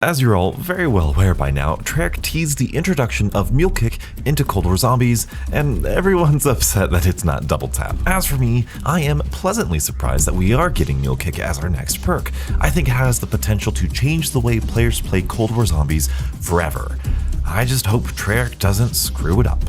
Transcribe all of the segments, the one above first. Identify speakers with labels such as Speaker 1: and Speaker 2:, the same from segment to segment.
Speaker 1: As you're all very well aware by now, Treyarch teased the introduction of Mule Kick into Cold War Zombies, and everyone's upset that it's not double tap. As for me, I am pleasantly surprised that we are getting Mule Kick as our next perk. I think it has the potential to change the way players play Cold War Zombies forever. I just hope Treyarch doesn't screw it up.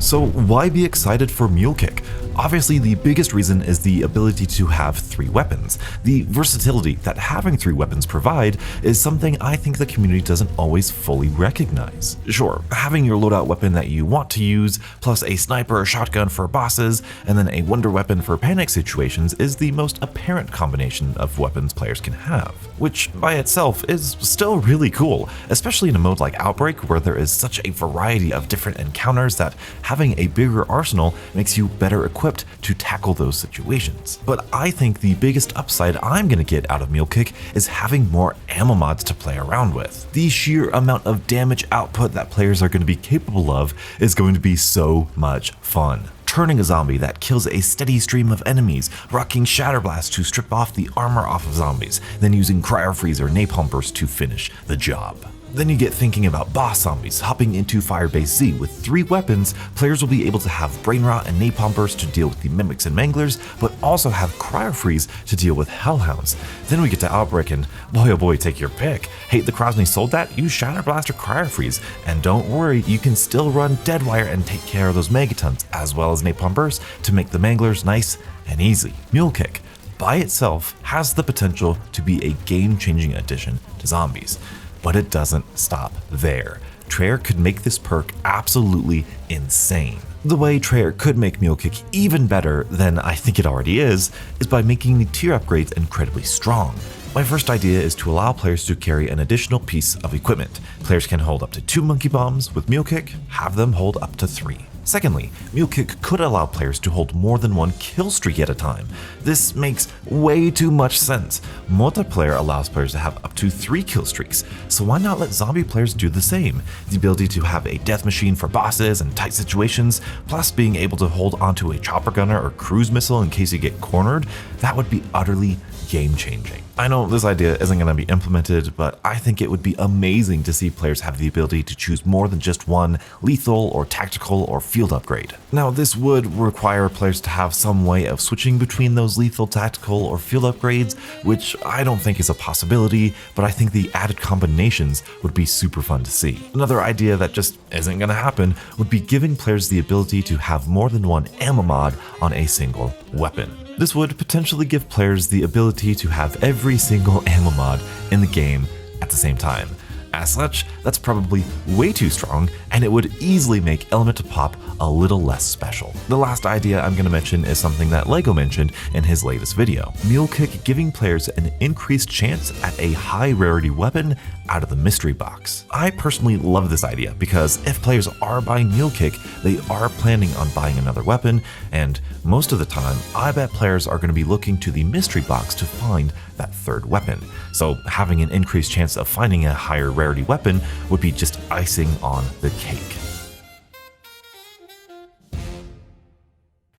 Speaker 1: So why be excited for Mule Kick? Obviously, the biggest reason is the ability to have 3 weapons. The versatility that having 3 weapons provide is something I think the community doesn't always fully recognize. Sure, having your loadout weapon that you want to use, plus a sniper or shotgun for bosses, and then a wonder weapon for panic situations is the most apparent combination of weapons players can have, which by itself is still really cool, especially in a mode like Outbreak where there is such a variety of different encounters that having a bigger arsenal makes you better equipped to tackle those situations. But I think the biggest upside I'm going to get out of Mule Kick is having more ammo mods to play around with. The sheer amount of damage output that players are going to be capable of is going to be so much fun. Turning a zombie that kills a steady stream of enemies, rocking Shatter Blast to strip off the armor off of zombies, then using Cryo Freeze or Napalm Burst to finish the job. Then you get thinking about boss zombies. Hopping into Firebase Z with 3 weapons, players will be able to have Brain Rot and Napalm Burst to deal with the Mimics and Manglers, but also have Cryo Freeze to deal with Hellhounds. Then we get to Outbreak and boy oh boy, take your pick. Hate the Krosny sold that? Use Shatter Blast or Cryo Freeze. And don't worry, you can still run Deadwire and take care of those Megatons, as well as Napalm Burst to make the Manglers nice and easy. Mule Kick, by itself, has the potential to be a game-changing addition to zombies. But it doesn't stop there. Treyarch could make this perk absolutely insane. The way Treyarch could make Mule Kick even better than I think it already is by making the tier upgrades incredibly strong. My first idea is to allow players to carry an additional piece of equipment. Players can hold up to 2 Monkey Bombs. With Mule Kick, have them hold up to 3. Secondly, Mule Kick could allow players to hold more than 1 kill streak at a time. This makes way too much sense. Multiplayer allows players to have up to 3 kill streaks, so why not let zombie players do the same? The ability to have a death machine for bosses and tight situations, plus being able to hold onto a chopper gunner or cruise missile in case you get cornered, that would be utterly game-changing. I know this idea isn't going to be implemented, but I think it would be amazing to see players have the ability to choose more than just one lethal or tactical or field upgrade. Now, this would require players to have some way of switching between those lethal, tactical, or field upgrades, which I don't think is a possibility, but I think the added combinations would be super fun to see. Another idea that just isn't going to happen would be giving players the ability to have more than 1 ammo mod on a single weapon. This would potentially give players the ability to have every single ammo mod in the game at the same time. As such, that's probably way too strong, and it would easily make Elemental Pop a little less special. The last idea I'm going to mention is something that LEGO mentioned in his latest video. Mule Kick giving players an increased chance at a high rarity weapon out of the mystery box. I personally love this idea because if players are buying Mule Kick, they are planning on buying another weapon, and most of the time, I bet players are going to be looking to the mystery box to find that 3rd weapon. So having an increased chance of finding a higher rarity weapon would be just icing on the cake.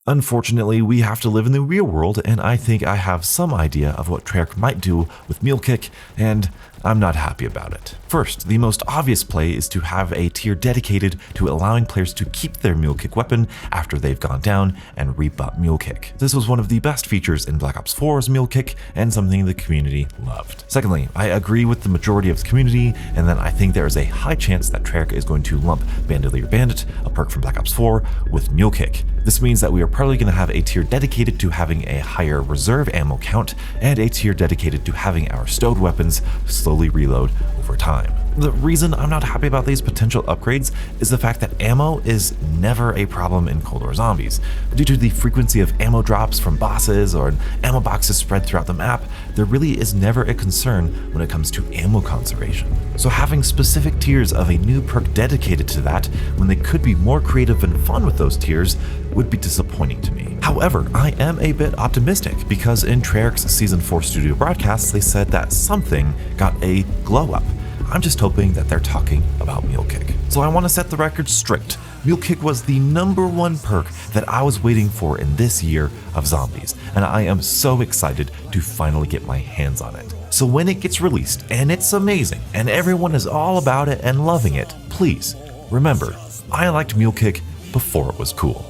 Speaker 1: Unfortunately, we have to live in the real world, and I think I have some idea of what Treyarch might do with Mule Kick, and I'm not happy about it. First, the most obvious play is to have a tier dedicated to allowing players to keep their Mule Kick weapon after they've gone down and rebought Mule Kick. This was one of the best features in Black Ops 4's Mule Kick and something the community loved. Secondly, I agree with the majority of the community, and then I think there is a high chance that Treyarch is going to lump Bandolier Bandit, a perk from Black Ops 4, with Mule Kick. This means that we are probably going to have a tier dedicated to having a higher reserve ammo count and a tier dedicated to having our stowed weapons slowly reload over time. The reason I'm not happy about these potential upgrades is the fact that ammo is never a problem in Cold War Zombies. Due to the frequency of ammo drops from bosses or ammo boxes spread throughout the map, there really is never a concern when it comes to ammo conservation. So having specific tiers of a new perk dedicated to that, when they could be more creative and fun with those tiers, would be disappointing to me. However, I am a bit optimistic because in Treyarch's Season 4 studio broadcasts, they said that something got a glow up. I'm just hoping that they're talking about Mule Kick. So I want to set the record straight. Mule Kick was the #1 perk that I was waiting for in this year of zombies, and I am so excited to finally get my hands on it. So when it gets released, and it's amazing, and everyone is all about it and loving it, please remember, I liked Mule Kick before it was cool.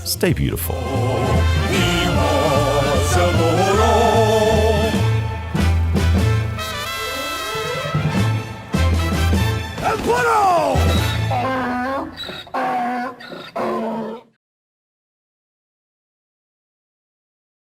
Speaker 1: Stay beautiful.
Speaker 2: ¡Al cuero!